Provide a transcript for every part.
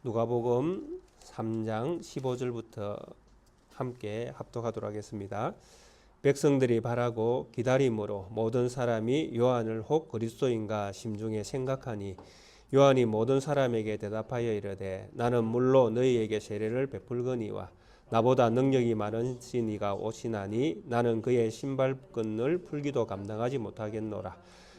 누가복음 3장 15절부터 함께 합독하도록 하겠습니다. 백성들이 바라고 기다림으로 모든 사람이 요한을 혹 그리스도인가 심중에 생각하니 요한이 모든 사람에게 대답하여 이르되 나는 물로 너희에게 세례를 베풀거니와 나보다 능력이 많으신 이가 오시나니 나는 그의 신발끈을 풀기도 감당하지 못하겠노라.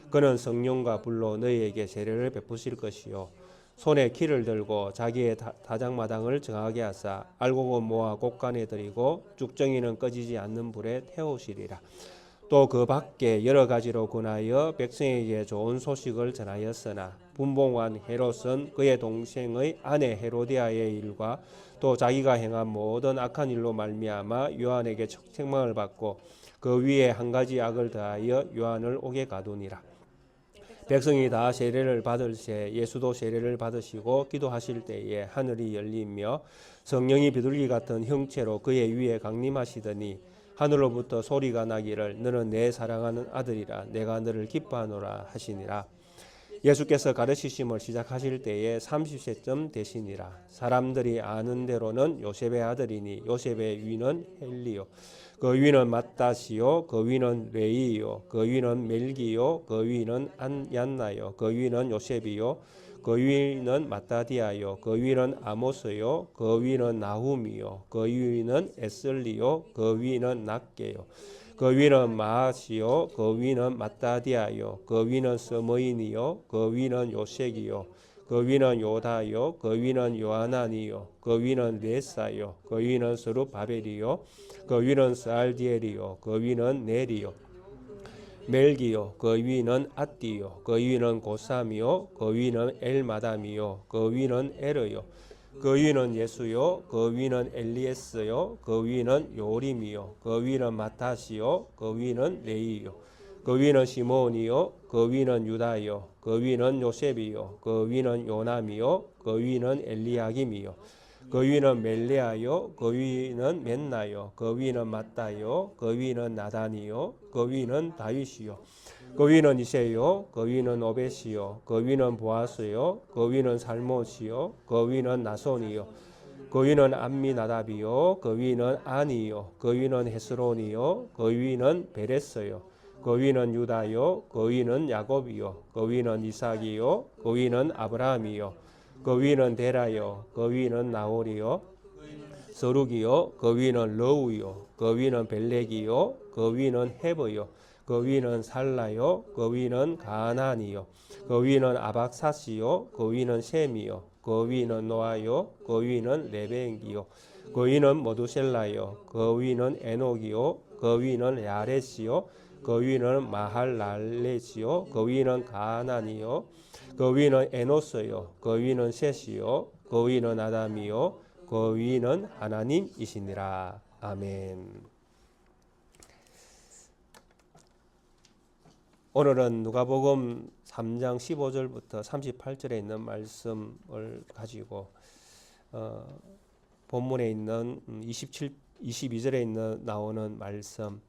그는 성령과 불로 너희에게 세례를 베푸실 것이요 손에 키를 들고 자기의 다장마당을 정하게 하사 알곡은 모아 곡간에 들이고 쭉정이는 꺼지지 않는 불에 태우시리라. 또 그 밖에 여러 가지로 권하여 백성에게 좋은 소식을 전하였으나 분봉왕 헤롯은 그의 동생의 아내 헤로디아의 일과 또 자기가 행한 모든 악한 일로 말미암아 요한에게 책망을 받고 그 위에 한 가지 악을 더하여 요한을 옥에 가두니라. 백성이 다 세례를 받을 새 예수도 세례를 받으시고 기도하실 때에 하늘이 열리며 성령이 비둘기 같은 형체로 그의 위에 강림하시더니 하늘로부터 소리가 나기를 너는 내 사랑하는 아들이라 내가 너를 기뻐하노라 하시니라. 예수께서 가르치심을 시작하실 때에 30세쯤 되시니라. 사람들이 아는 대로는 요셉의 아들이니 요셉의 위는 헬리요 그 위는 마따시요 그 위는 레이요 그 위는 멜기요 그 위는 얀나요 그 위는 요셉이요 그 위는 마따디아요 그 위는 아모스요 그 위는 나훔이요 그 위는 에슬리요 그 위는 낫게요 그 위는 마아시요 그 위는 마따디아요 그 위는 스모인이요 그 위는 요색이요 그 위는 요다요 그 위는 요하나니요 그 위는 레사요 그 위는 스룹바벨이요 그 위는 살디엘이요 그 위는 네리요 멜기요 그 위는 앗디요 그 위는 고삼이요 그 위는 엘마담이요 그 위는 에르요 그 위는 예수요 그 위는 엘리에스요 그 위는 요림이요 그 위는 마타시요 그 위는 레이요 그 위는 시몬이요 그 위는 유다요 그 위는 요셉이요 그 위는 요남이요 그 위는 엘리야김이요 그 위는 멜레아요 그 위는 멘나요 그 위는 마따요 그 위는 나단이요 그 위는 다윗이요 그 위는 이세요 그 위는 오벳이요 그 위는 보아스요 그 위는 살못이요 그 위는 나손이요 그 위는 암미나답이요 그 위는 아니요 그 위는 헤스론이요 그 위는 베레스요 그 위는 유다요 그 위는 야곱이요 그 위는 이삭이요 그 위는 아브라함이요 그 위는 데라요 그 위는 나홀이요 서룩이요 그 위는 러우요 그 위는 벨렉이요 그 위는 헤버요 그 위는 살라요 그 위는 가나니요 그 위는 아박사시요 그 위는 셈이요 그 위는 노아요 그 위는 레벤기요 그 위는 모두셀라요 그 위는 에녹이요 그 위는 야렛이요 그 위는 마할랄렛이요 그 위는 가나니요 그 위는 에노스요 그 위는 셋이요 그 위는 아담이요 그 위는 하나님이시니라. 아멘. 오늘은 누가복음 3장 15절부터 38절에 있는 말씀을 가지고 본문에 있는 22절에 있는 나오는 말씀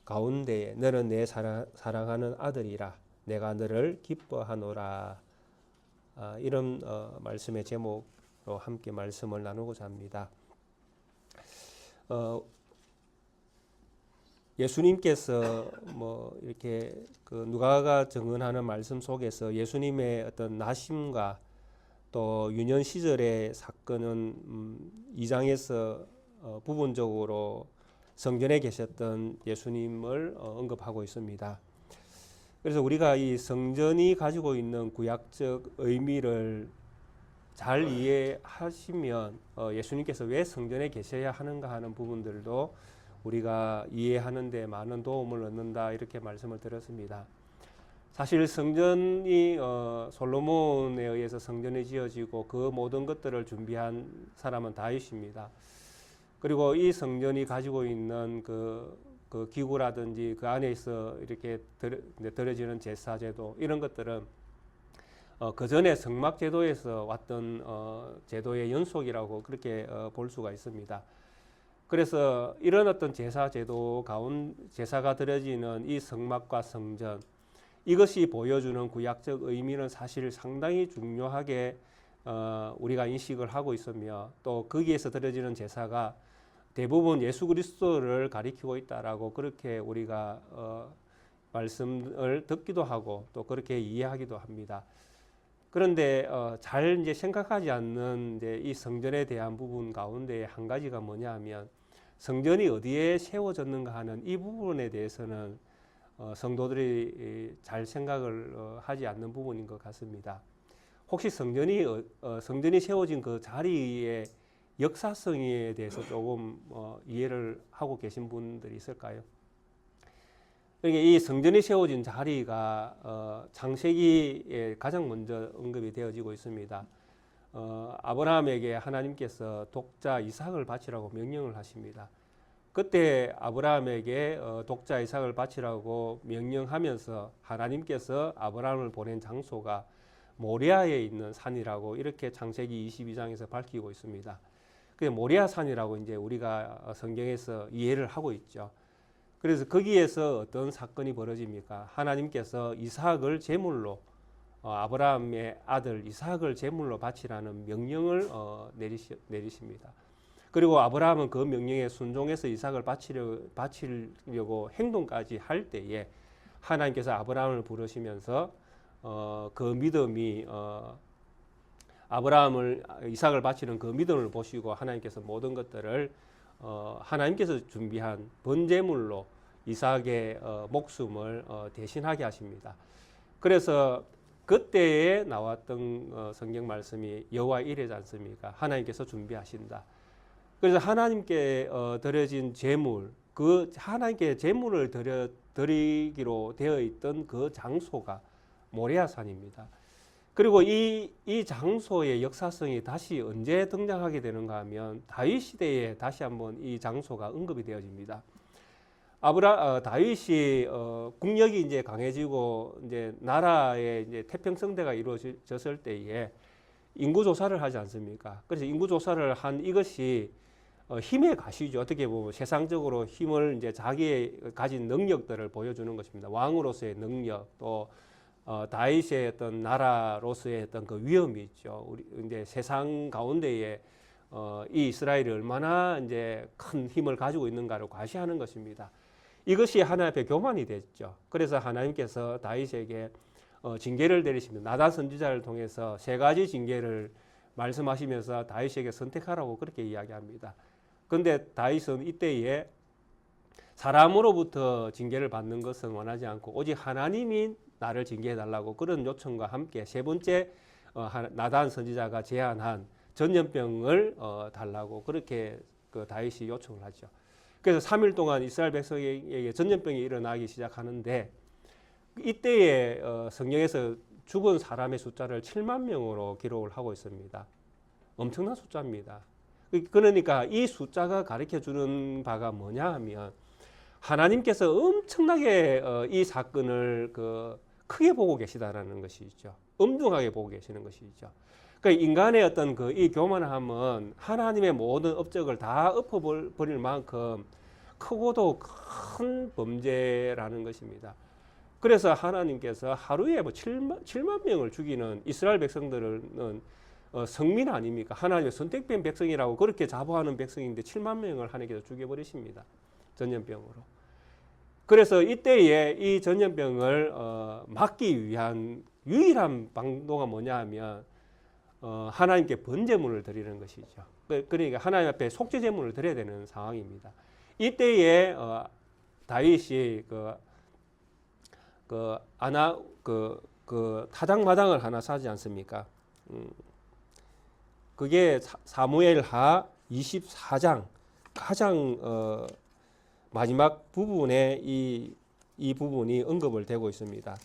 가운데에 너는 내 사랑하는 아들이라 내가 너를 기뻐하노라. 이런 말씀의 제목으로 함께 말씀을 나누고자 합니다. 예수님께서 이렇게 그 누가가 증언하는 말씀 속에서 예수님의 어떤 나심과 또 유년 시절의 사건은 2장에서 부분적으로 성전에 계셨던 예수님을 언급하고 있습니다. 그래서 우리가 이 성전이 가지고 있는 구약적 의미를 잘 이해하시면 예수님께서 왜 성전에 계셔야 하는가 하는 부분들도 우리가 이해하는 데 많은 도움을 얻는다 이렇게 말씀을 드렸습니다. 사실 성전이 솔로몬에 의해서 성전이 지어지고 그 모든 것들을 준비한 사람은 다윗입니다. 그리고 이 성전이 가지고 있는 그 기구라든지 그 안에서 이렇게 드려지는 제사 제도 이런 것들은 그 전에 성막 제도에서 왔던 제도의 연속이라고 그렇게 볼 수가 있습니다. 그래서 이런 어떤 제사 제도 제사가 드려지는 이 성막과 성전 이것이 보여주는 구약적 의미는 사실 상당히 중요하게 우리가 인식을 하고 있으며 또 거기에서 드려지는 제사가 대부분 예수 그리스도를 가리키고 있다라고 그렇게 우리가 말씀을 듣기도 하고 또 그렇게 이해하기도 합니다. 그런데 잘 이제 생각하지 않는 이제 이 성전에 대한 부분 가운데 한 가지가 뭐냐 하면 성전이 어디에 세워졌는가 하는 이 부분에 대해서는 성도들이 잘 생각을 하지 않는 부분인 것 같습니다. 혹시 성전이 세워진 그 자리의 역사성에 대해서 조금 이해를 하고 계신 분들이 있을까요? 그러니까 이 성전이 세워진 자리가 창세기에 가장 먼저 언급이 되어지고 있습니다. 아브라함에게 하나님께서 독자 이삭을 바치라고 명령을 하십니다. 그때 아브라함에게 독자 이삭을 바치라고 명령하면서 하나님께서 아브라함을 보낸 장소가 모리아에 있는 산이라고 이렇게 창세기 22장에서 밝히고 있습니다. 그 모리아 산이라고 이제 우리가 성경에서 이해를 하고 있죠. 그래서 거기에서 어떤 사건이 벌어집니까? 하나님께서 이삭을 제물로 아브라함의 아들 이삭을 제물로 바치라는 명령을 내리십니다. 그리고 아브라함은 그 명령에 순종해서 이삭을 바치려고 행동까지 할 때에 하나님께서 아브라함을 부르시면서 그 믿음이 아브라함을 이삭을 바치는 그 믿음을 보시고 하나님께서 모든 것들을 하나님께서 준비한 번제물로 이삭의 목숨을 대신하게 하십니다. 그래서 그때에 나왔던 성경 말씀이 여호와 이레지 않습니까? 하나님께서 준비하신다. 그래서 하나님께 드려진 제물, 그 하나님께 제물을 드리기로 되어 있던 그 장소가 모리아산입니다. 그리고 이 장소의 역사성이 다시 언제 등장하게 되는가 하면 다윗 시대에 다시 한번 이 장소가 언급이 되어집니다. 다윗이 국력이 이제 강해지고 이제 나라의 이제 태평성대가 이루어졌을 때에 인구 조사를 하지 않습니까? 그래서 인구 조사를 한 이것이 힘의 가시죠. 어떻게 보면 세상적으로 힘을 이제 자기의 가진 능력들을 보여주는 것입니다. 왕으로서의 능력, 또 다윗의 어떤 나라로서의 어떤 그 위험이 있죠. 우리 이제 세상 가운데에 이 이스라엘이 얼마나 이제 큰 힘을 가지고 있는가를 과시하는 것입니다. 이것이 하나님 앞에 교만이 됐죠. 그래서 하나님께서 다윗에게 징계를 내리십니다. 나단 선지자를 통해서 세 가지 징계를 말씀하시면서 다윗에게 선택하라고 그렇게 이야기합니다. 그런데 다윗은 이때에 사람으로부터 징계를 받는 것은 원하지 않고 오직 하나님이 나를 징계해달라고 그런 요청과 함께 세 번째 나단 선지자가 제안한 전염병을 달라고 그렇게 그 다윗이 요청을 하죠. 그래서 3일 동안 이스라엘 백성에게 전염병이 일어나기 시작하는데 이때에 성경에서 죽은 사람의 숫자를 7만 명으로 기록을 하고 있습니다. 엄청난 숫자입니다. 그러니까 이 숫자가 가르쳐 주는 바가 뭐냐 하면 하나님께서 엄청나게 이 사건을 크게 보고 계시다라는 것이죠. 엄중하게 보고 계시는 것이죠. 그러니까 인간의 어떤 이 교만함은 하나님의 모든 업적을 다 엎어버릴 만큼 크고도 큰 범죄라는 것입니다. 그래서 하나님께서 하루에 7만 명을 죽이는 이스라엘 백성들은 성민 아닙니까? 하나님의 선택된 백성이라고 그렇게 자부하는 백성인데 7만 명을 하나님께서 죽여버리십니다. 전염병으로. 그래서 이때에 이 전염병을 막기 위한 유일한 방도가 뭐냐 하면 하나님께 번제물을 드리는 것이죠. 그러니까 하나님 앞에 속죄제물을 드려야 되는 상황입니다. 이때에 다윗이 타작마당을 하나 사지 않습니까? 그게 사무엘하 24장 가장 마지막 부분에 이 부분이 언급을 되고 있습니다.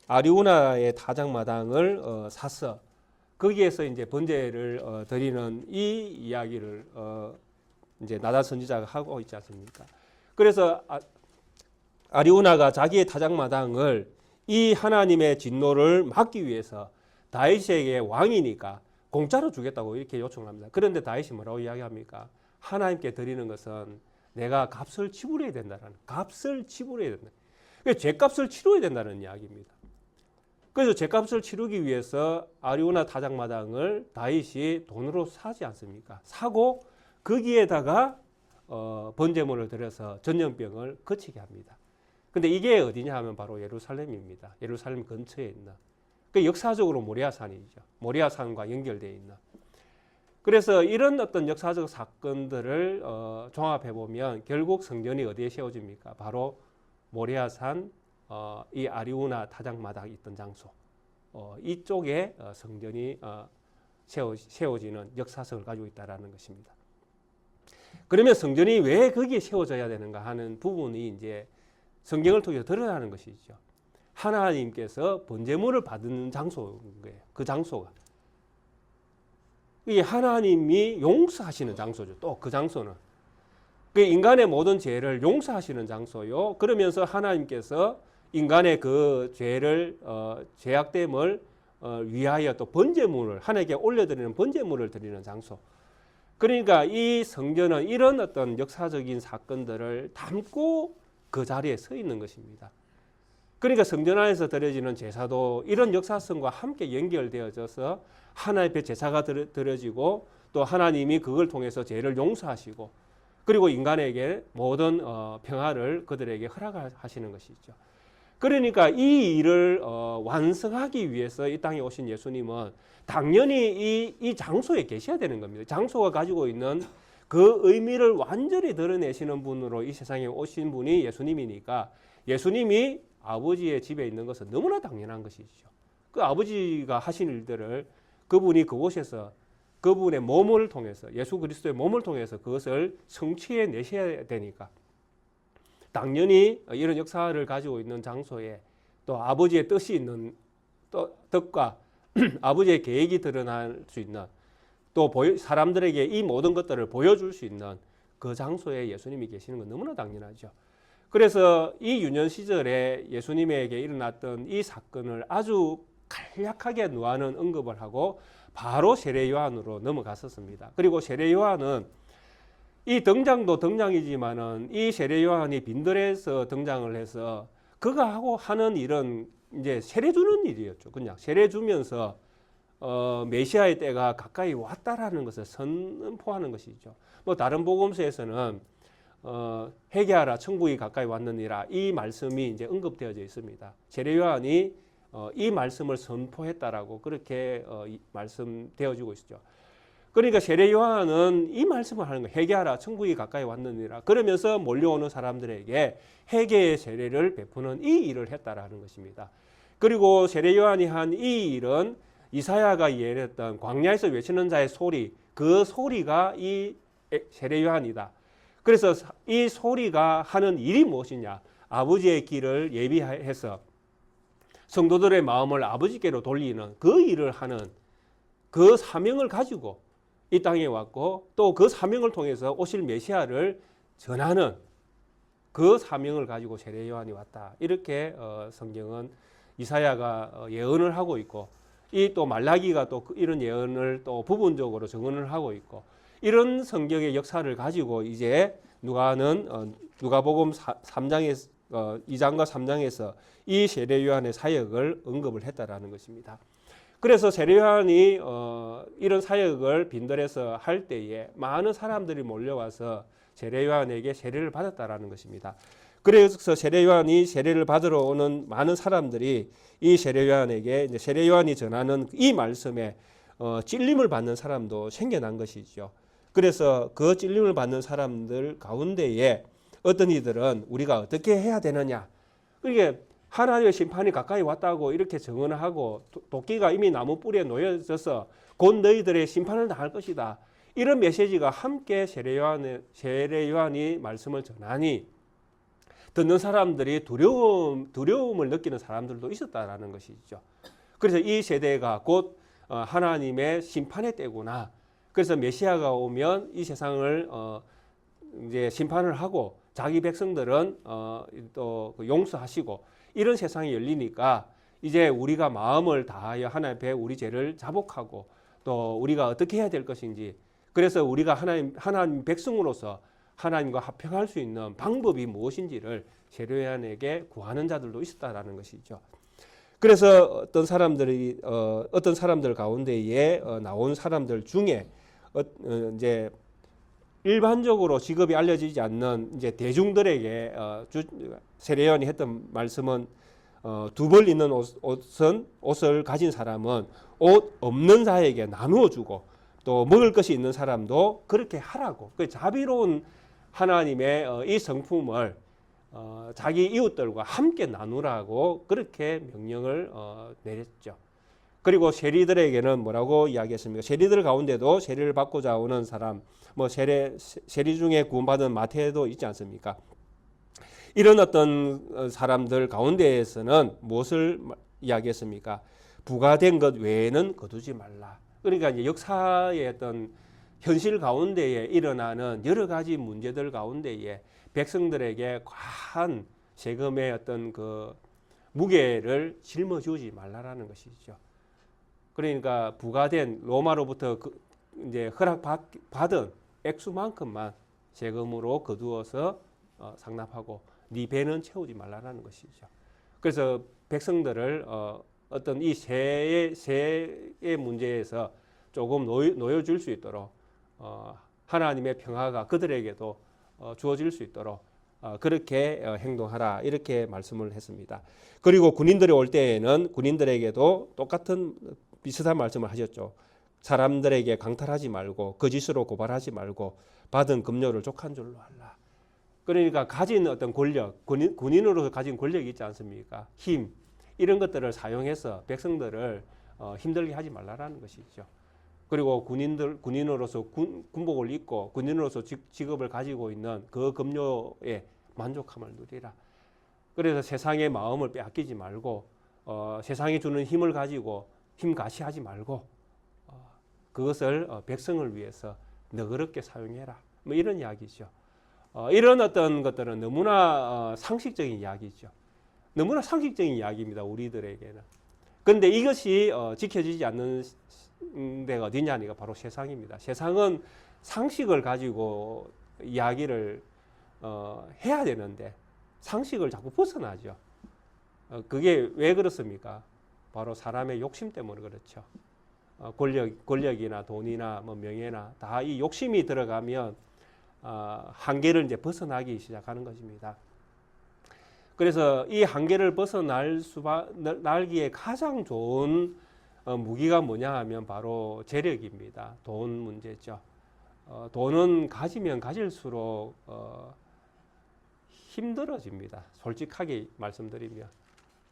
아리우나의 타작마당을 사서 거기에서 이제 번제를 드리는 이 이야기를 이제 나단 선지자가 하고 있지 않습니까? 그래서 아리우나가 자기의 타작마당을 이 하나님의 진노를 막기 위해서 다윗에게 왕이니까 공짜로 주겠다고 이렇게 요청을 합니다. 그런데 다윗이 뭐라고 이야기합니까? 하나님께 드리는 것은 내가 값을 지불해야 된다는 값을 지불해야 된다. 그러니까 죄값을 치러야 된다는 이야기입니다. 그래서 죗값을 치르기 위해서 아리우나 타작마당을 다윗이 돈으로 사지 않습니까? 사고 거기에다가 번제물을 들여서 전염병을 그치게 합니다. 근데 이게 어디냐 하면 바로 예루살렘입니다. 예루살렘 근처에 있는. 그 역사적으로 모리아산이죠. 모리아산과 연결되어 있는. 그래서 이런 어떤 역사적 사건들을 종합해 보면 결국 성전이 어디에 세워집니까? 바로 모리아산 이 아리우나 타작마당이 있던 장소 이쪽에 성전이 세워지는 역사성을 가지고 있다는 것입니다. 그러면 성전이 왜 거기에 세워져야 되는가 하는 부분이 이제 성경을 통해서 드러나는 것이죠. 하나님께서 번제물을 받는 장소인 거예요. 그 장소가. 이게 하나님이 용서하시는 장소죠. 또 그 장소는. 그 인간의 모든 죄를 용서하시는 장소요. 그러면서 하나님께서 인간의 그 죄를 죄악됨을 위하여 또 번제물을 하나님께 올려드리는 번제물을 드리는 장소. 그러니까 이 성전은 이런 어떤 역사적인 사건들을 담고 그 자리에 서 있는 것입니다. 그러니까 성전 안에서 드려지는 제사도 이런 역사성과 함께 연결되어져서 하나님 앞에 제사가 드려지고 또 하나님이 그걸 통해서 죄를 용서하시고 그리고 인간에게 모든 평화를 그들에게 허락하시는 것이죠. 그러니까 이 일을 완성하기 위해서 이 땅에 오신 예수님은 당연히 이 장소에 계셔야 되는 겁니다. 장소가 가지고 있는 그 의미를 완전히 드러내시는 분으로 이 세상에 오신 분이 예수님이니까 예수님이 아버지의 집에 있는 것은 너무나 당연한 것이죠. 그 아버지가 하신 일들을 그분이 그곳에서 그분의 몸을 통해서 예수 그리스도의 몸을 통해서 그것을 성취해 내셔야 되니까 당연히 이런 역사를 가지고 있는 장소에 또 아버지의 뜻이 있는 뜻과 아버지의 계획이 드러날 수 있는 또 사람들에게 이 모든 것들을 보여줄 수 있는 그 장소에 예수님이 계시는 건 너무나 당연하죠. 그래서 이 유년 시절에 예수님에게 일어났던 이 사건을 아주 간략하게 노아는 언급을 하고 바로 세례 요한으로 넘어갔었습니다. 그리고 세례 요한은 이 등장도 등장이지만은 이 세례 요한이 빈들에서 등장을 해서 그가 하고 하는 일은 이제 세례 주는 일이었죠. 그냥 세례 주면서 메시아의 때가 가까이 왔다라는 것을 선포하는 것이죠. 뭐 다른 복음서에서는 회개하라 천국이 가까이 왔느니라 이 말씀이 이제 언급되어져 있습니다. 세례 요한이 이 말씀을 선포했다라고 그렇게 말씀되어지고 있죠. 그러니까 세례 요한은 이 말씀을 하는 거예요. 회개하라 천국이 가까이 왔느니라. 그러면서 몰려오는 사람들에게 회개의 세례를 베푸는 이 일을 했다라는 것입니다. 그리고 세례 요한이 한 이 일은 이사야가 예언했던 광야에서 외치는 자의 소리, 그 소리가 이 세례 요한이다. 그래서 이 소리가 하는 일이 무엇이냐? 아버지의 길을 예비해서 성도들의 마음을 아버지께로 돌리는 그 일을 하는 그 사명을 가지고 이 땅에 왔고 또 그 사명을 통해서 오실 메시아를 전하는 그 사명을 가지고 세례 요한이 왔다. 이렇게 성경은 이사야가 예언을 하고 있고 이 또 말라기가 또 이런 예언을 또 부분적으로 증언을 하고 있고 이런 성경의 역사를 가지고 이제 누가복음 3장에 2장과 3장에서 이 세례 요한의 사역을 언급을 했다라는 것입니다. 그래서 세례 요한이 이런 사역을 빈들에서 할 때에 많은 사람들이 몰려와서 세례 요한에게 세례를 받았다라는 것입니다. 그래서 세례 요한이 세례를 받으러 오는 많은 사람들이 이 세례 요한에게 이제 세례 요한이 전하는 이 말씀에 찔림을 받는 사람도 생겨난 것이죠. 그래서 그 찔림을 받는 사람들 가운데에 어떤 이들은 우리가 어떻게 해야 되느냐. 그게 하나님의 심판이 가까이 왔다고 이렇게 증언을 하고 도끼가 이미 나무 뿌리에 놓여져서 곧 너희들의 심판을 당할 것이다. 이런 메시지가 함께 세례 요한이 말씀을 전하니 듣는 사람들이 두려움을 느끼는 사람들도 있었다라는 것이죠. 그래서 이 세대가 곧 하나님의 심판의 때구나. 그래서 메시아가 오면 이 세상을 이제 심판을 하고 자기 백성들은 또 용서하시고 이런 세상이 열리니까 이제 우리가 마음을 다하여 하나님 앞에 우리 죄를 자복하고 또 우리가 어떻게 해야 될 것인지 그래서 우리가 하나님 백성으로서 하나님과 합평할 수 있는 방법이 무엇인지를 세례 요한에게 구하는 자들도 있었다라는 것이죠. 그래서 어떤 사람들 가운데에 나온 사람들 중에 이제 일반적으로 직업이 알려지지 않는 이제 대중들에게 세례요한이 했던 말씀은 두 벌 있는 옷을 가진 사람은 옷 없는 자에게 나누어 주고 또 먹을 것이 있는 사람도 그렇게 하라고. 그 자비로운 하나님의 이 성품을 자기 이웃들과 함께 나누라고 그렇게 명령을 내렸죠. 그리고 세리들에게는 뭐라고 이야기했습니까? 세리들 가운데도 세리를 받고자 오는 사람, 뭐 세리 중에 구원받은 마태도 있지 않습니까? 이런 어떤 사람들 가운데에서는 무엇을 이야기했습니까? 부과된 것 외에는 거두지 말라. 그러니까 이제 역사의 어떤 현실 가운데에 일어나는 여러 가지 문제들 가운데에 백성들에게 과한 세금의 어떤 그 무게를 짊어주지 말라라는 것이죠. 그러니까 부과된 로마로부터 이제 허락받은 액수만큼만 세금으로 거두어서 상납하고 네 배는 채우지 말라라는 것이죠. 그래서 백성들을 어떤 이 세의 문제에서 조금 놓여줄 수 있도록 하나님의 평화가 그들에게도 주어질 수 있도록 그렇게 행동하라 이렇게 말씀을 했습니다. 그리고 군인들이 올 때에는 군인들에게도 똑같은 비슷한 말씀을 하셨죠. 사람들에게 강탈하지 말고 거짓으로 고발하지 말고 받은 급료를 족한 줄로 하라. 그러니까 가진 어떤 권력, 군인으로서 가진 권력이 있지 않습니까? 힘 이런 것들을 사용해서 백성들을 힘들게 하지 말라라는 것이죠. 그리고 군인으로서 군복을 입고 군인으로서 직업을 가지고 있는 그 급료에 만족함을 누리라. 그래서 세상의 마음을 빼앗기지 말고 세상이 주는 힘을 가지고 힘 가시하지 말고 그것을 백성을 위해서 너그럽게 사용해라. 뭐 이런 이야기죠. 이런 어떤 것들은 너무나 상식적인 이야기죠. 너무나 상식적인 이야기입니다. 우리들에게는. 그런데 이것이 지켜지지 않는 데가 어디냐니까 바로 세상입니다. 세상은 상식을 가지고 이야기를 해야 되는데 상식을 자꾸 벗어나죠. 그게 왜 그렇습니까? 바로 사람의 욕심 때문에 그렇죠. 권력이나 돈이나 뭐 명예나 다 이 욕심이 들어가면 한계를 이제 벗어나기 시작하는 것입니다. 그래서 이 한계를 벗어날기에 가장 좋은 무기가 뭐냐 하면 바로 재력입니다. 돈 문제죠. 돈은 가지면 가질수록 힘들어집니다. 솔직하게 말씀드리면.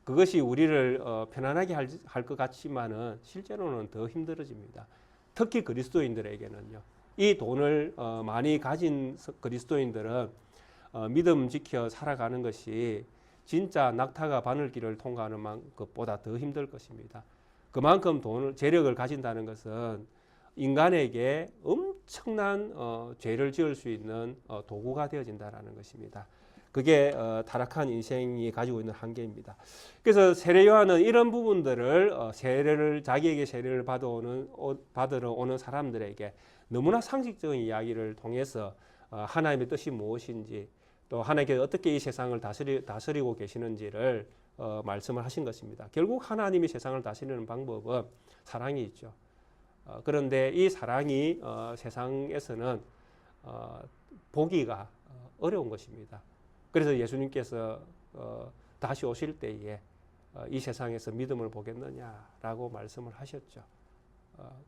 그것이 우리를 편안하게 할 것 같지만은 실제로는 더 힘들어집니다. 특히 그리스도인들에게는요. 이 돈을 많이 가진 그리스도인들은 믿음 지켜 살아가는 것이 진짜 낙타가 바늘길을 통과하는 것보다 더 힘들 것입니다. 그만큼 재력을 가진다는 것은 인간에게 엄청난 죄를 지을 수 있는 도구가 되어진다는 것입니다. 그게 타락한 인생이 가지고 있는 한계입니다. 그래서 세례 요한은 이런 부분들을 자기에게 세례를 받으러 오는 사람들에게 너무나 상식적인 이야기를 통해서 하나님의 뜻이 무엇인지 또 하나님께서 어떻게 이 세상을 다스리고 계시는지를 말씀을 하신 것입니다. 결국 하나님이 세상을 다스리는 방법은 사랑이 있죠. 그런데 이 사랑이 세상에서는 보기가 어려운 것입니다. 그래서 예수님께서 다시 오실 때에 이 세상에서 믿음을 보겠느냐라고 말씀을 하셨죠.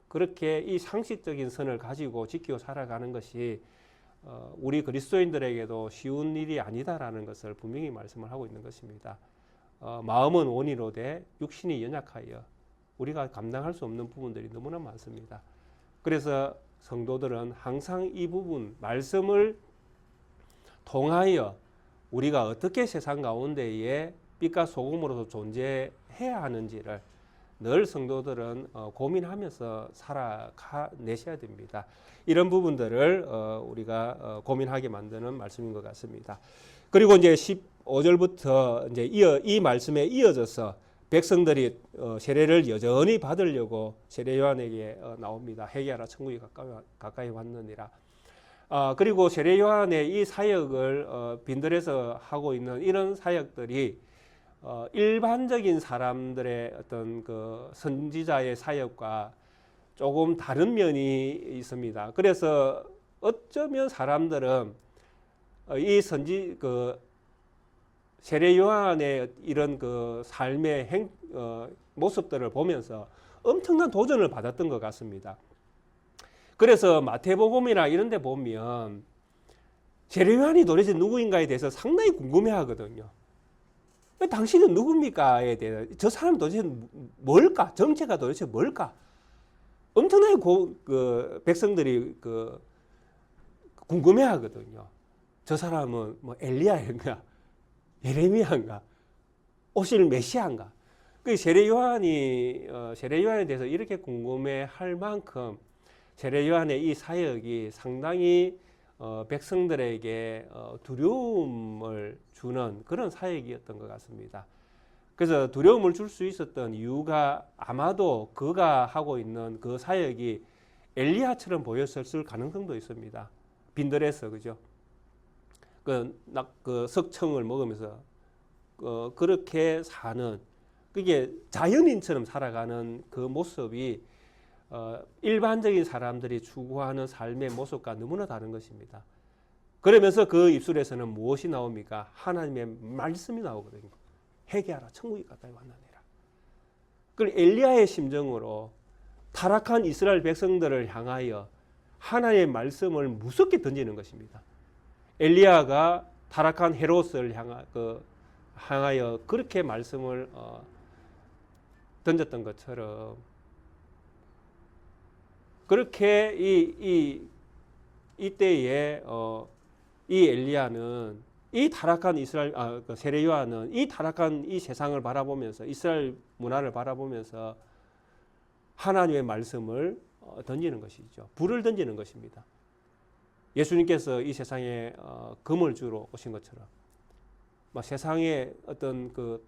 그렇게 이 상식적인 선을 가지고 지키고 살아가는 것이 우리 그리스도인들에게도 쉬운 일이 아니다라는 것을 분명히 말씀을 하고 있는 것입니다. 마음은 원이로되 육신이 연약하여 우리가 감당할 수 없는 부분들이 너무나 많습니다. 그래서 성도들은 항상 이 부분 말씀을 통하여 우리가 어떻게 세상 가운데에 빛과 소금으로서 존재해야 하는지를 늘 성도들은 고민하면서 살아내셔야 됩니다. 이런 부분들을 우리가 고민하게 만드는 말씀인 것 같습니다. 그리고 이제 15절부터 이제 이 말씀에 이어져서 백성들이 세례를 여전히 받으려고 세례 요한에게 나옵니다. 회개하라 천국이 가까이 왔느니라. 그리고 세례 요한의 이 사역을 빈들에서 하고 있는 이런 사역들이 일반적인 사람들의 어떤 그 선지자의 사역과 조금 다른 면이 있습니다. 그래서 어쩌면 사람들은 이 세례 요한의 이런 그 삶의 모습들을 보면서 엄청난 도전을 받았던 것 같습니다. 그래서 마태복음이나 이런 데 보면 세례 요한이 도대체 누구인가에 대해서 상당히 궁금해하거든요. 당신은 누굽니까에 대해서 저 사람 도대체 뭘까? 정체가 도대체 뭘까? 엄청나게 백성들이 궁금해하거든요. 저 사람은 뭐 엘리야인가, 예레미야인가, 오실 메시아인가? 세례 요한에 대해서 이렇게 궁금해할 만큼 세례 요한의 이 사역이 상당히 백성들에게 두려움을 주는 그런 사역이었던 것 같습니다. 그래서 두려움을 줄 수 있었던 이유가 아마도 그가 하고 있는 그 사역이 엘리야처럼 보였을 가능성도 있습니다. 빈들에서 그죠? 그 석청을 먹으면서 그렇게 사는 그게 자연인처럼 살아가는 그 모습이 일반적인 사람들이 추구하는 삶의 모습과 너무나 다른 것입니다. 그러면서 그 입술에서는 무엇이 나옵니까? 하나님의 말씀이 나오거든요. 회개하라, 천국이 가까이 왔느니라. 그 엘리야의 심정으로 타락한 이스라엘 백성들을 향하여 하나님의 말씀을 무섭게 던지는 것입니다. 엘리야가 타락한 헤롯을 향하여 그렇게 말씀을 던졌던 것처럼 그렇게 이때에 이 엘리야는 이 타락한 세례 요한은 이 타락한 이 세상을 바라보면서 이스라엘 문화를 바라보면서 하나님의 말씀을 던지는 것이죠. 불을 던지는 것입니다. 예수님께서 이 세상에 금을 주러 오신 것처럼 세상의 어떤 그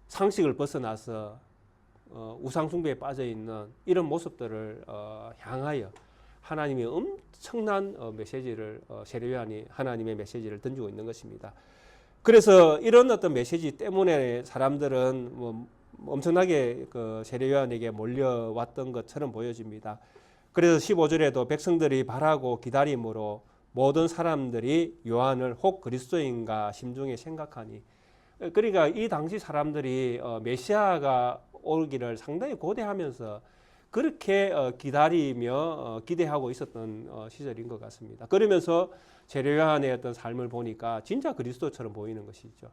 상식을 벗어나서 우상 숭배에 빠져 있는 이런 모습들을 향하여 하나님의 엄청난 메시지를 세례 요한이 하나님의 메시지를 던지고 있는 것입니다. 그래서 이런 어떤 메시지 때문에 사람들은 엄청나게 세례 요한에게 몰려왔던 것처럼 보여집니다. 그래서 15절에도 백성들이 바라고 기다림으로 모든 사람들이 요한을 혹 그리스도인가 심중에 생각하니, 그러니까 이 당시 사람들이 메시아가 오기를 상당히 고대하면서 그렇게 기다리며 기대하고 있었던 시절인 것 같습니다. 그러면서 세례 요한의 어떤 삶을 보니까 진짜 그리스도처럼 보이는 것이죠.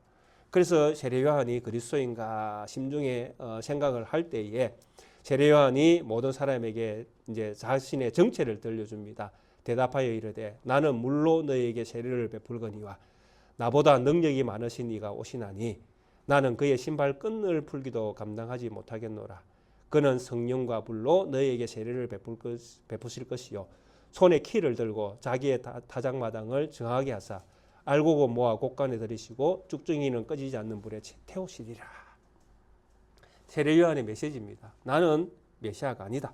그래서 세례 요한이 그리스도인가 심중에 생각을 할 때에 세례 요한이 모든 사람에게 이제 자신의 정체를 들려줍니다. 대답하여 이르되 나는 물로 너희에게 세례를 베풀거니와 나보다 능력이 많으신 이가 오시나니 나는 그의 신발끈을 풀기도 감당하지 못하겠노라. 그는 성령과 불로 너희에게 세례를 베푸실 것이요 손에 키를 들고 자기의 타작마당을 정하게 하사 알곡을 모아 곳간에 들이시고 쭉증이는 꺼지지 않는 불에 태우시리라. 세례 요한의 메시지입니다. 나는 메시아가 아니다.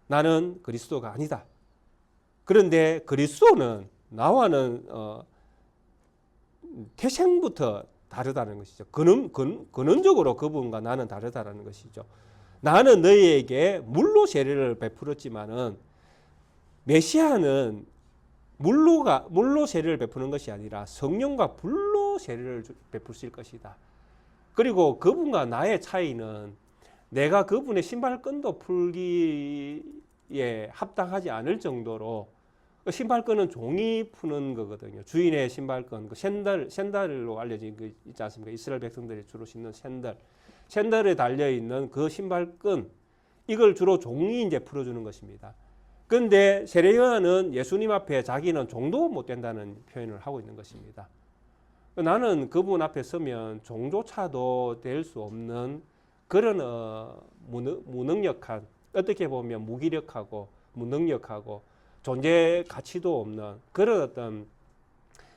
나는 그리스도가 아니다. 그런데 그리스도는 나와는 태생부터 다르다는 것이죠. 근원적으로 그분과 나는 다르다는 것이죠. 나는 너희에게 물로 세례를 베풀었지만은 메시아는 물로 세례를 베푸는 것이 아니라 성령과 불로 세례를 베푸실 것이다. 그리고 그분과 나의 차이는 내가 그분의 신발끈도 풀기에 합당하지 않을 정도로, 신발끈은 종이 푸는 거거든요. 주인의 신발끈, 샌들로 알려진 거 있지 않습니까? 이스라엘 백성들이 주로 신는 샌들에 달려 있는 그 신발끈, 이걸 주로 종이 이제 풀어주는 것입니다. 그런데 세례 요한은 예수님 앞에 자기는 종도 못 된다는 표현을 하고 있는 것입니다. 나는 그분 앞에 서면 종조차도 될 수 없는 그런 무능력한, 어떻게 보면 무기력하고 무능력하고 존재 가치도 없는 그런 어떤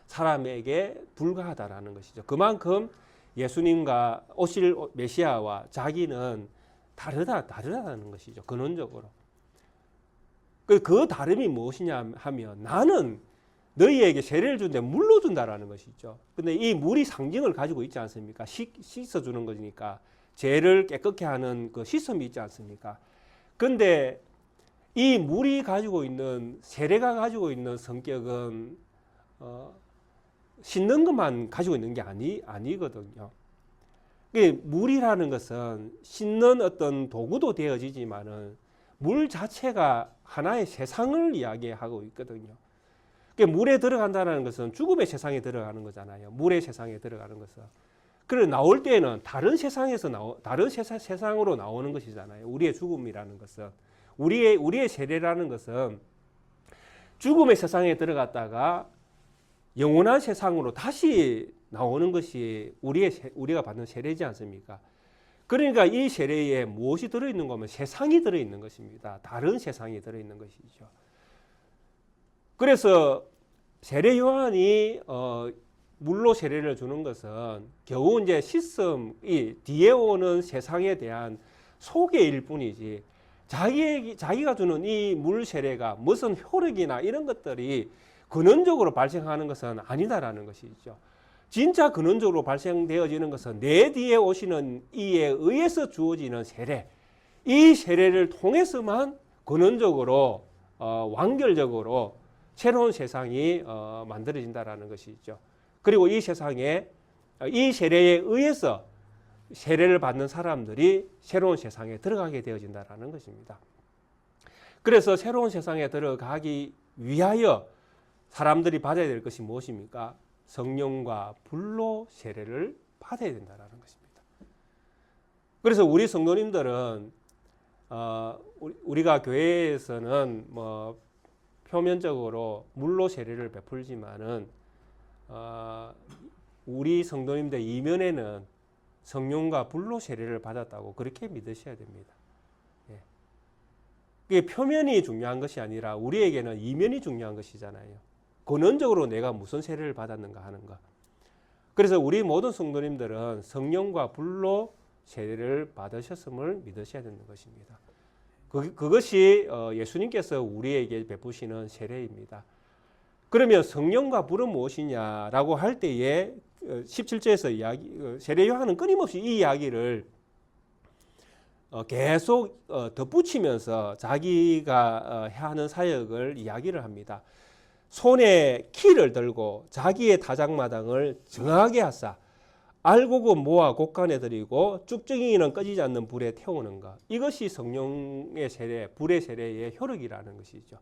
사람에게 불과하다라는 것이죠. 그만큼 예수님과 오실 메시아와 자기는 다르다는 것이죠. 근원적으로. 그 다름이 무엇이냐 하면 나는 너희에게 세례를 주는데 물로 준다라는 것이죠. 근데 이 물이 상징을 가지고 있지 않습니까? 씻어주는 거니까 죄를 깨끗게 하는 그 시스템이 있지 않습니까? 근데 이 물이 가지고 있는 세례가 가지고 있는 성격은 씻는 것만 가지고 있는 게 아니거든요. 물이라는 것은 씻는 어떤 도구도 되어지지만은 물 자체가 하나의 세상을 이야기하고 있거든요. 물에 들어간다는 것은 죽음의 세상에 들어가는 거잖아요. 물의 세상에 들어가는 것은. 그리고 나올 때에는 다른 세상에서 다른 세상으로 나오는 것이잖아요. 우리의 죽음이라는 것은. 우리의 세례라는 것은 죽음의 세상에 들어갔다가 영원한 세상으로 다시 나오는 것이 우리가 받는 세례지 않습니까? 그러니까 이 세례에 무엇이 들어있는 거면 세상이 들어있는 것입니다. 다른 세상이 들어있는 것이죠. 그래서 세례 요한이 물로 세례를 주는 것은 겨우 이제 이 뒤에 오는 세상에 대한 소개일 뿐이지 자기가 주는 이 물 세례가 무슨 효력이나 이런 것들이 근원적으로 발생하는 것은 아니다라는 것이죠. 진짜 근원적으로 발생되어지는 것은 내 뒤에 오시는 이에 의해서 주어지는 세례, 이 세례를 통해서만 근원적으로 완결적으로 새로운 세상이 만들어진다라는 것이죠. 그리고 이 세상에 이 세례에 의해서 세례를 받는 사람들이 새로운 세상에 들어가게 되어진다라는 것입니다. 그래서 새로운 세상에 들어가기 위하여 사람들이 받아야 될 것이 무엇입니까? 성령과 불로 세례를 받아야 된다라는 것입니다. 그래서 우리 성도님들은 우리가 교회에서는 뭐 표면적으로 물로 세례를 베풀지만은 우리 성도님들 이면에는 성령과 불로 세례를 받았다고 그렇게 믿으셔야 됩니다. 예. 표면이 중요한 것이 아니라 우리에게는 이면이 중요한 것이잖아요. 근원적으로 내가 무슨 세례를 받았는가 하는 것. 그래서 우리 모든 성도님들은 성령과 불로 세례를 받으셨음을 믿으셔야 되는 것입니다. 그것이 예수님께서 우리에게 베푸시는 세례입니다. 그러면 성령과 불은 무엇이냐라고 할 때에 17절에서 세례 요한은 끊임없이 이 이야기를 계속 덧붙이면서 자기가 하는 사역을 이야기를 합니다. 손에 키를 들고 자기의 타작마당을 정하게 하사 알곡은 모아 곡간에 들이고 쭉정이는 꺼지지 않는 불에 태우는 것. 이것이 성령의 세례, 불의 세례의 효력이라는 것이죠.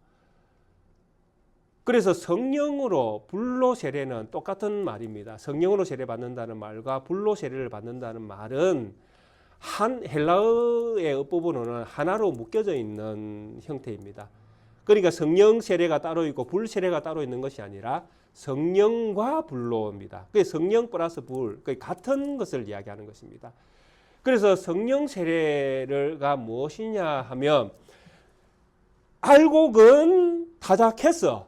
그래서 성령으로 불로 세례는 똑같은 말입니다. 성령으로 세례 받는다는 말과 불로 세례를 받는다는 말은 한 헬라어의 어법으로는 하나로 묶여져 있는 형태입니다. 그러니까 성령 세례가 따로 있고 불 세례가 따로 있는 것이 아니라 성령과 불로입니다. 성령 플러스 불, 같은 것을 이야기하는 것입니다. 그래서 성령 세례가 무엇이냐 하면 알곡은 타작해서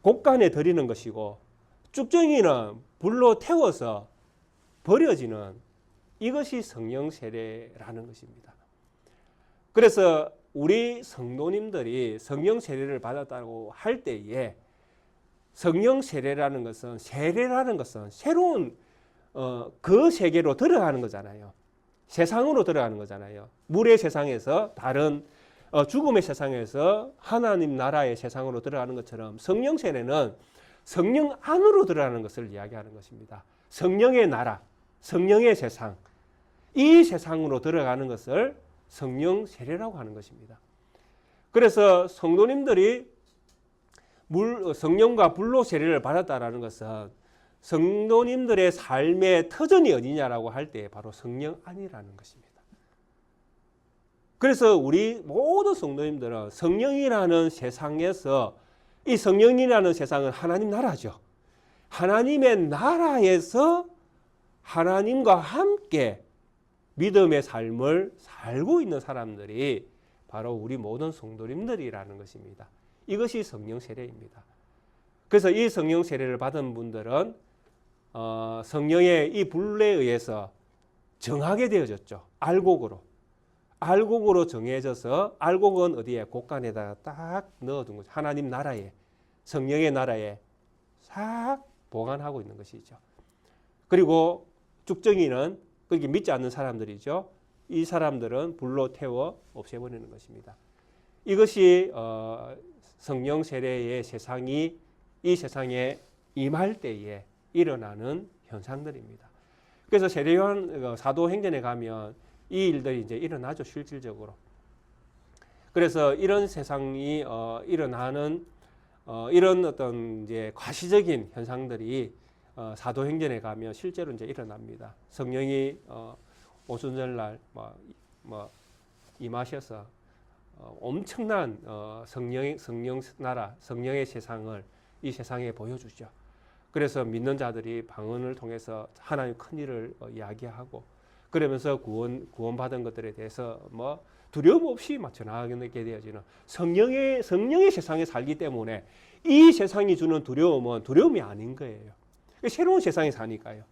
곡간에 들이는 것이고 쭉정이는 불로 태워서 버려지는 이것이 성령 세례라는 것입니다. 그래서 우리 성도님들이 성령 세례를 받았다고 할 때에 성령 세례라는 것은 새로운 그 세계로 들어가는 거잖아요. 세상으로 들어가는 거잖아요. 물의 세상에서 다른 죽음의 세상에서 하나님 나라의 세상으로 들어가는 것처럼 성령 세례는 성령 안으로 들어가는 것을 이야기하는 것입니다. 성령의 나라, 성령의 세상, 이 세상으로 들어가는 것을 성령 세례라고 하는 것입니다. 그래서 성도님들이 성령과 불로 세례를 받았다라는 것은 성도님들의 삶의 터전이 어디냐라고 할 때 바로 성령 안이라는 것입니다. 그래서 우리 모든 성도님들은 성령이라는 세상에서 이 성령이라는 세상은 하나님 나라죠. 하나님의 나라에서 하나님과 함께 믿음의 삶을 살고 있는 사람들이 바로 우리 모든 성도님들이라는 것입니다. 이것이 성령 세례입니다. 그래서 이 성령 세례를 받은 분들은 성령의 이 불에 의해서 정하게 되어졌죠. 알곡으로 정해져서 알곡은 어디에 곡간에다가 딱 넣어둔 거죠. 하나님 나라에, 성령의 나라에 싹 보관하고 있는 것이죠. 그리고 쭉정이는 그렇게 믿지 않는 사람들이죠. 이 사람들은 불로 태워 없애버리는 것입니다. 이것이 성령 세례의 세상이 이 세상에 임할 때에 일어나는 현상들입니다. 그래서 세례요한 사도행전에 가면 이 일들이 이제 일어나죠, 실질적으로. 그래서 이런 세상이 일어나는 이런 어떤 이제 과시적인 현상들이 사도행전에 가면 실제로 이제 일어납니다. 성령이 오순절날 임하셔서 엄청난 성령 나라, 성령의 세상을 이 세상에 보여주죠. 그래서 믿는 자들이 방언을 통해서 하나님 큰 일을 이야기하고 그러면서 구원받은 것들에 대해서 뭐 두려움 없이 막 전하게 되어지는 성령의 세상에 살기 때문에 이 세상이 주는 두려움은 두려움이 아닌 거예요. 새로운 세상에 사니까요.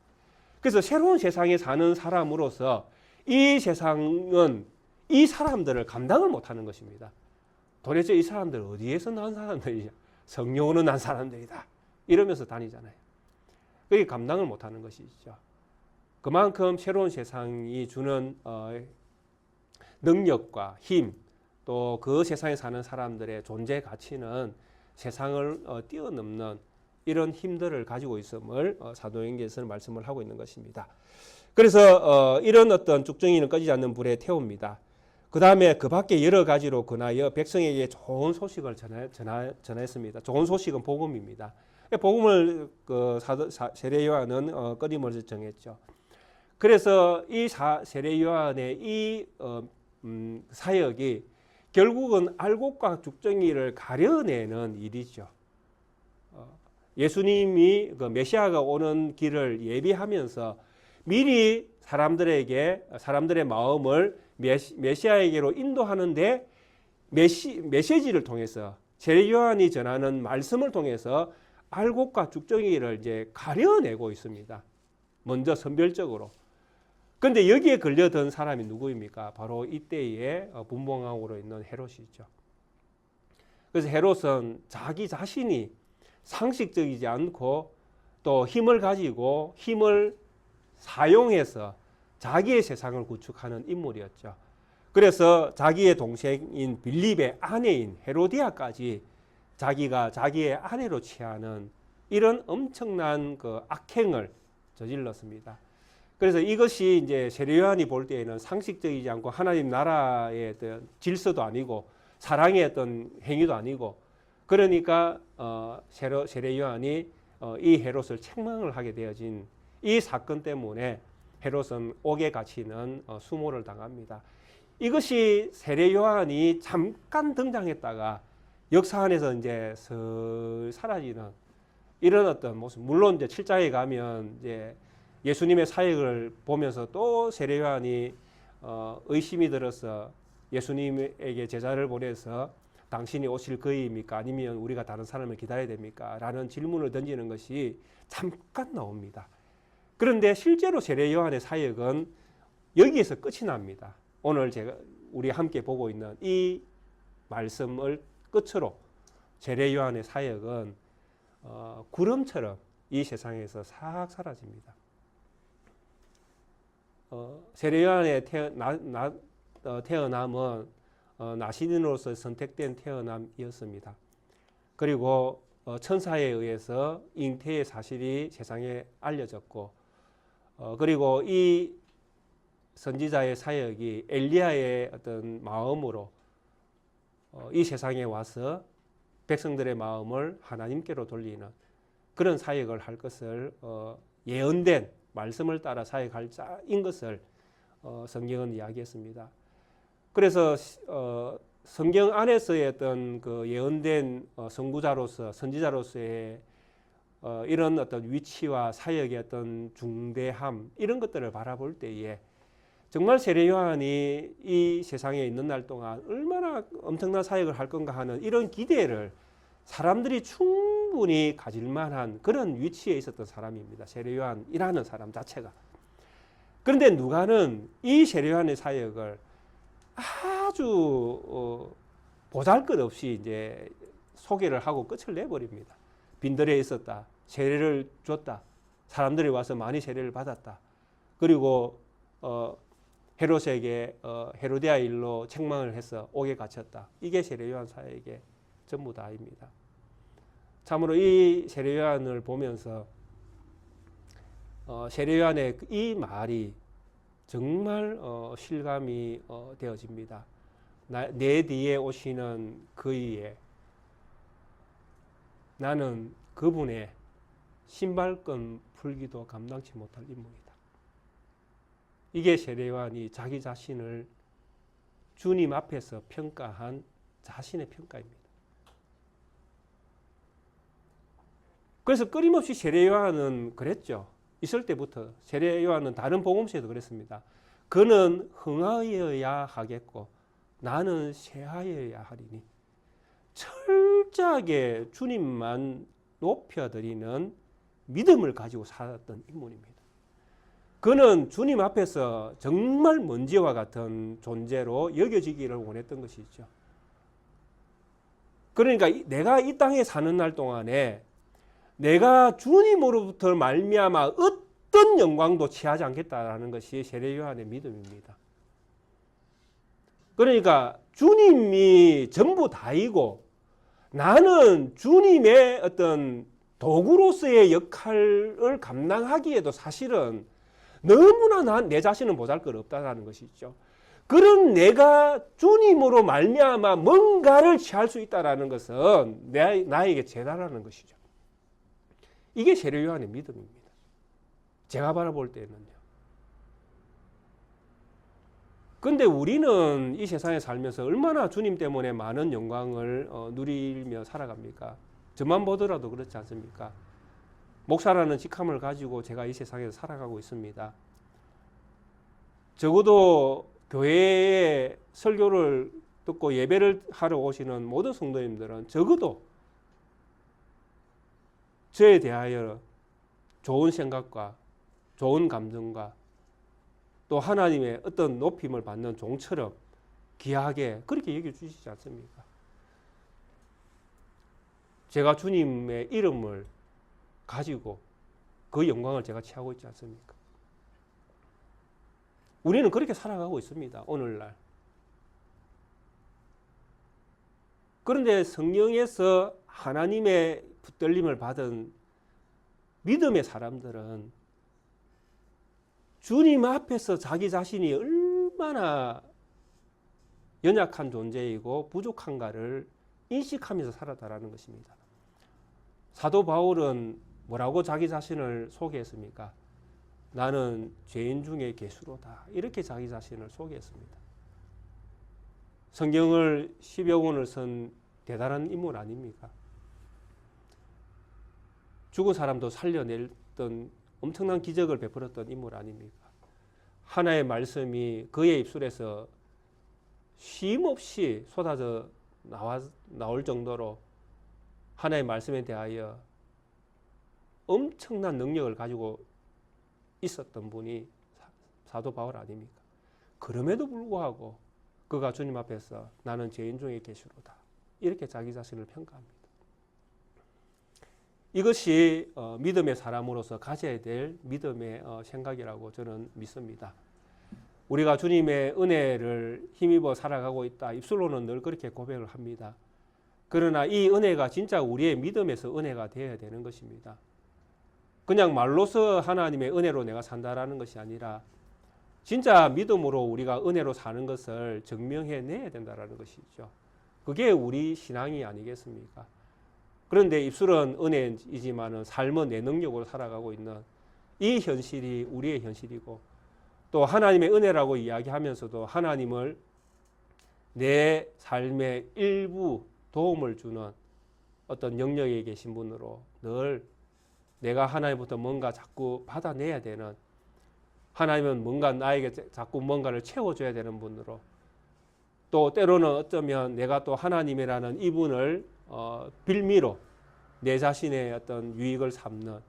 그래서 새로운 세상에 사는 사람으로서 이 세상은 이 사람들을 감당을 못하는 것입니다. 도대체 이 사람들 어디에서 난 사람들이냐? 성령으로 난 사람들이다. 이러면서 다니잖아요. 그게 감당을 못하는 것이죠. 그만큼 새로운 세상이 주는 능력과 힘, 또 그 세상에 사는 사람들의 존재 가치는 세상을 뛰어넘는 이런 힘들을 가지고 있음을 사도행전에서는 말씀을 하고 있는 것입니다. 그래서 이런 어떤 쭉정이는 꺼지지 않는 불에 태웁니다. 그 다음에 그 밖에 여러 가지로 권하여 백성에게 좋은 소식을 전했습니다. 좋은 소식은 복음입니다. 복음을 세례 요한은 끊임없이 정했죠. 그래서 이 세례 요한의 이 사역이 결국은 알곡과 죽정이를 가려내는 일이죠. 예수님이 그 메시아가 오는 길을 예비하면서 미리 사람들의 마음을 메시아에게로 인도하는데 메시지를 통해서 세례 요한이 전하는 말씀을 통해서 알곡과 죽정이를 이제 가려내고 있습니다. 먼저 선별적으로. 그런데 여기에 걸려든 사람이 누구입니까? 바로 이때의 분봉왕으로 있는 헤롯이죠. 그래서 헤롯은 자기 자신이 상식적이지 않고 또 힘을 가지고 힘을 사용해서 자기의 세상을 구축하는 인물이었죠. 그래서 자기의 동생인 빌립의 아내인 헤로디아까지 자기가 자기의 아내로 취하는 이런 엄청난 그 악행을 저질렀습니다. 그래서 이것이 이제 세례 요한이 볼 때에는 상식적이지 않고 하나님 나라의 어떤 질서도 아니고 사랑의 어떤 행위도 아니고 그러니까 세례 요한이 이 헤롯을 책망을 하게 되어진 이 사건 때문에 헤롯은 옥에 갇히는 수모를 당합니다. 이것이 세례 요한이 잠깐 등장했다가 역사 안에서 이제 사라지는 이런 어떤 모습. 물론 이제 7장에 가면 이제 예수님의 사역을 보면서 또 세례 요한이 의심이 들어서 예수님에게 제자를 보내서 당신이 오실 그이입니까? 아니면 우리가 다른 사람을 기다려야 됩니까? 라는 질문을 던지는 것이 잠깐 나옵니다. 그런데 실제로 세례 요한의 사역은 여기에서 끝이 납니다. 오늘 우리 함께 보고 있는 이 말씀을 끝으로 세례 요한의 사역은 구름처럼 이 세상에서 싹 사라집니다. 세례 요한의 태어남은 나시린으로서 선택된 태어남이었습니다. 그리고 천사에 의해서 잉태의 사실이 세상에 알려졌고 그리고 이 선지자의 사역이 엘리야의 어떤 마음으로 이 세상에 와서 백성들의 마음을 하나님께로 돌리는 그런 사역을 할 것을 예언된 말씀을 따라 사역할 자인 것을 성경은 이야기했습니다. 그래서 성경 안에서의 어떤 그 예언된 선구자로서 선지자로서의 이런 어떤 위치와 사역의 어떤 중대함 이런 것들을 바라볼 때에 정말 세례 요한이 이 세상에 있는 날 동안 얼마나 엄청난 사역을 할 건가 하는 이런 기대를 사람들이 충분히 가질 만한 그런 위치에 있었던 사람입니다. 세례 요한이라는 사람 자체가. 그런데 누가는 이 세례 요한의 사역을 아주 보잘것없이 이제 소개를 하고 끝을 내버립니다. 빈들에 있었다. 세례를 줬다. 사람들이 와서 많이 세례를 받았다. 그리고 헤롯에게 헤로디아 일로 책망을 해서 옥에 갇혔다. 이게 세례 요한 사역의 전부 다입니다. 참으로 이 세례 요한을 보면서 세례 요한의 이 말이 정말 실감이 되어집니다. 내 뒤에 오시는 그이에 나는 그분의 신발끈 풀기도 감당치 못할 인물이다. 이게 세례 요한이 자기 자신을 주님 앞에서 평가한 자신의 평가입니다. 그래서 끊임없이 세례 요한은 그랬죠. 있을 때부터 세례 요한은 다른 복음서에도 그랬습니다. 그는 흥하여야 하겠고 나는 쇠하여야 하리니. 철저하게 주님만 높여드리는 믿음을 가지고 살았던 인물입니다. 그는 주님 앞에서 정말 먼지와 같은 존재로 여겨지기를 원했던 것이죠. 그러니까 내가 이 땅에 사는 날 동안에 내가 주님으로부터 말미암아 어떤 영광도 취하지 않겠다라는 것이 세례 요한의 믿음입니다. 그러니까 주님이 전부 다이고 나는 주님의 어떤 도구로서의 역할을 감당하기에도 사실은 너무나 내 자신은 보잘것없다라는 것이죠. 그런 내가 주님으로 말미암아 뭔가를 취할 수 있다라는 것은 나에게 재다라는 것이죠. 이게 세례 요한의 믿음입니다. 제가 바라볼 때는요. 근데 우리는 이 세상에 살면서 얼마나 주님 때문에 많은 영광을 누리며 살아갑니까? 저만 보더라도 그렇지 않습니까? 목사라는 직함을 가지고 제가 이 세상에서 살아가고 있습니다. 적어도 교회에 설교를 듣고 예배를 하러 오시는 모든 성도님들은 적어도 저에 대하여 좋은 생각과 좋은 감정과 또 하나님의 어떤 높임을 받는 종처럼 귀하게 그렇게 여겨주시지 않습니까? 제가 주님의 이름을 가지고 그 영광을 제가 취하고 있지 않습니까? 우리는 그렇게 살아가고 있습니다. 오늘날. 그런데 성령에서 하나님의 붙들림을 받은 믿음의 사람들은 주님 앞에서 자기 자신이 얼마나 연약한 존재이고 부족한가를 인식하면서 살았다라는 것입니다. 사도 바울은 뭐라고 자기 자신을 소개했습니까? 나는 죄인 중에 괴수로다. 이렇게 자기 자신을 소개했습니다. 성경을 10여 권을 쓴 대단한 인물 아닙니까? 죽은 사람도 살려냈던 엄청난 기적을 베풀었던 인물 아닙니까? 하나의 말씀이 그의 입술에서 쉼없이 쏟아져 나올 정도로 하나의 말씀에 대하여 엄청난 능력을 가지고 있었던 분이 사도 바울 아닙니까? 그럼에도 불구하고 그가 주님 앞에서 나는 죄인 중에 계시로다. 이렇게 자기 자신을 평가합니다. 이것이 믿음의 사람으로서 가져야 될 믿음의 생각이라고 저는 믿습니다. 우리가 주님의 은혜를 힘입어 살아가고 있다. 입술로는 늘 그렇게 고백을 합니다. 그러나 이 은혜가 진짜 우리의 믿음에서 은혜가 되어야 되는 것입니다. 그냥 말로서 하나님의 은혜로 내가 산다라는 것이 아니라 진짜 믿음으로 우리가 은혜로 사는 것을 증명해내야 된다는 것이죠. 그게 우리 신앙이 아니겠습니까? 그런데 입술은 은혜이지만 삶은 내 능력으로 살아가고 있는 이 현실이 우리의 현실이고 또 하나님의 은혜라고 이야기하면서도 하나님을 내 삶의 일부 도움을 주는 어떤 영역에 계신 분으로 늘 내가 하나님부터 뭔가 자꾸 받아내야 되는, 하나님은 뭔가 나에게 자꾸 뭔가를 채워줘야 되는 분으로, 또 때로는 어쩌면 내가 또 하나님이라는 이분을 빌미로 내 자신의 어떤 유익을 삼는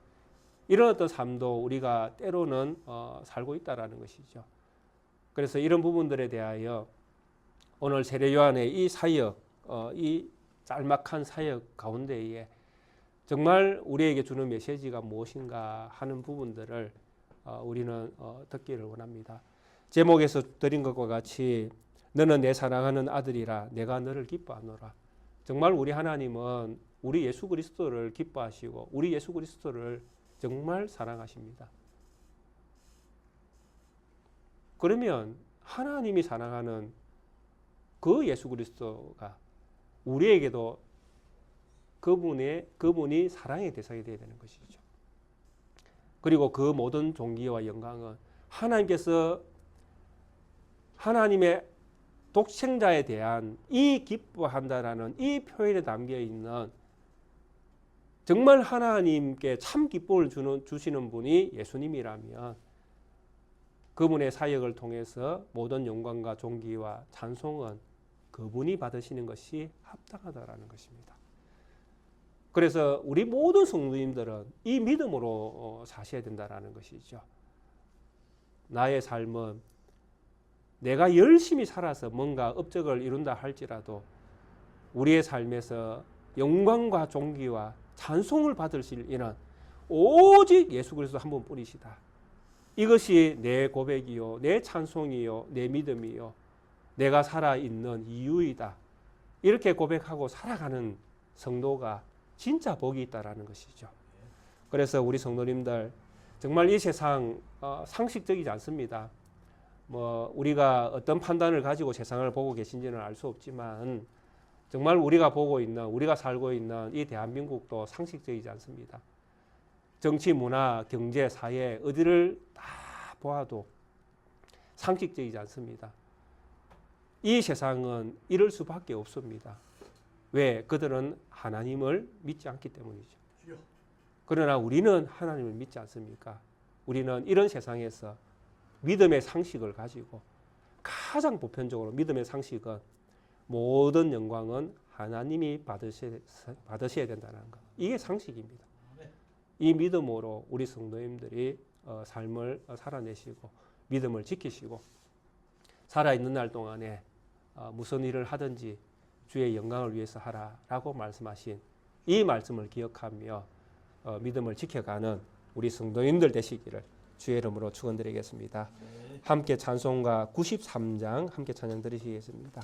이런 어떤 삶도 우리가 때로는 살고 있다라는 것이죠. 그래서 이런 부분들에 대하여 오늘 세례 요한의 이 사역, 이 짤막한 사역 가운데에 정말 우리에게 주는 메시지가 무엇인가 하는 부분들을 우리는 듣기를 원합니다. 제목에서 드린 것과 같이 너는 내 사랑하는 아들이라 내가 너를 기뻐하노라. 정말 우리 하나님은 우리 예수 그리스도를 기뻐하시고 우리 예수 그리스도를 정말 사랑하십니다. 그러면 하나님이 사랑하는 그 예수 그리스도가 우리에게도 그분이 사랑의 대상이 되어야 되는 것이죠. 그리고 그 모든 존귀와 영광은 하나님께서 하나님의 독생자에 대한 이 기뻐한다라는 이 표현에 담겨 있는 정말 하나님께 참 기쁨을 주시는 분이 예수님이라면 그분의 사역을 통해서 모든 영광과 존귀와 찬송은 그분이 받으시는 것이 합당하다라는 것입니다. 그래서 우리 모든 성도님들은 이 믿음으로 사셔야 된다라는 것이죠. 나의 삶은 내가 열심히 살아서 뭔가 업적을 이룬다 할지라도 우리의 삶에서 영광과 존귀와 찬송을 받으실 이는 오직 예수 그리스도 한 분뿐이시다. 이것이 내 고백이요, 내 찬송이요, 내 믿음이요, 내가 살아있는 이유이다. 이렇게 고백하고 살아가는 성도가 진짜 복이 있다라는 것이죠. 그래서 우리 성도님들 정말 이 세상 상식적이지 않습니다. 우리가 어떤 판단을 가지고 세상을 보고 계신지는 알 수 없지만 정말 우리가 보고 있는, 우리가 살고 있는 이 대한민국도 상식적이지 않습니다. 정치, 문화, 경제, 사회 어디를 다 보아도 상식적이지 않습니다. 이 세상은 이럴 수밖에 없습니다. 왜? 그들은 하나님을 믿지 않기 때문이죠. 그러나 우리는 하나님을 믿지 않습니까? 우리는 이런 세상에서 믿음의 상식을 가지고 가장 보편적으로 믿음의 상식은 모든 영광은 하나님이 받으셔야 된다는 것. 이게 상식입니다. 이 믿음으로 우리 성도님들이 삶을 살아내시고 믿음을 지키시고 살아있는 날 동안에 무슨 일을 하든지 주의 영광을 위해서 하라라고 말씀하신 이 말씀을 기억하며 믿음을 지켜가는 우리 성도님들 되시기를 주의 이름으로 축원드리겠습니다. 함께 찬송가 93장 함께 찬양 드리시겠습니다.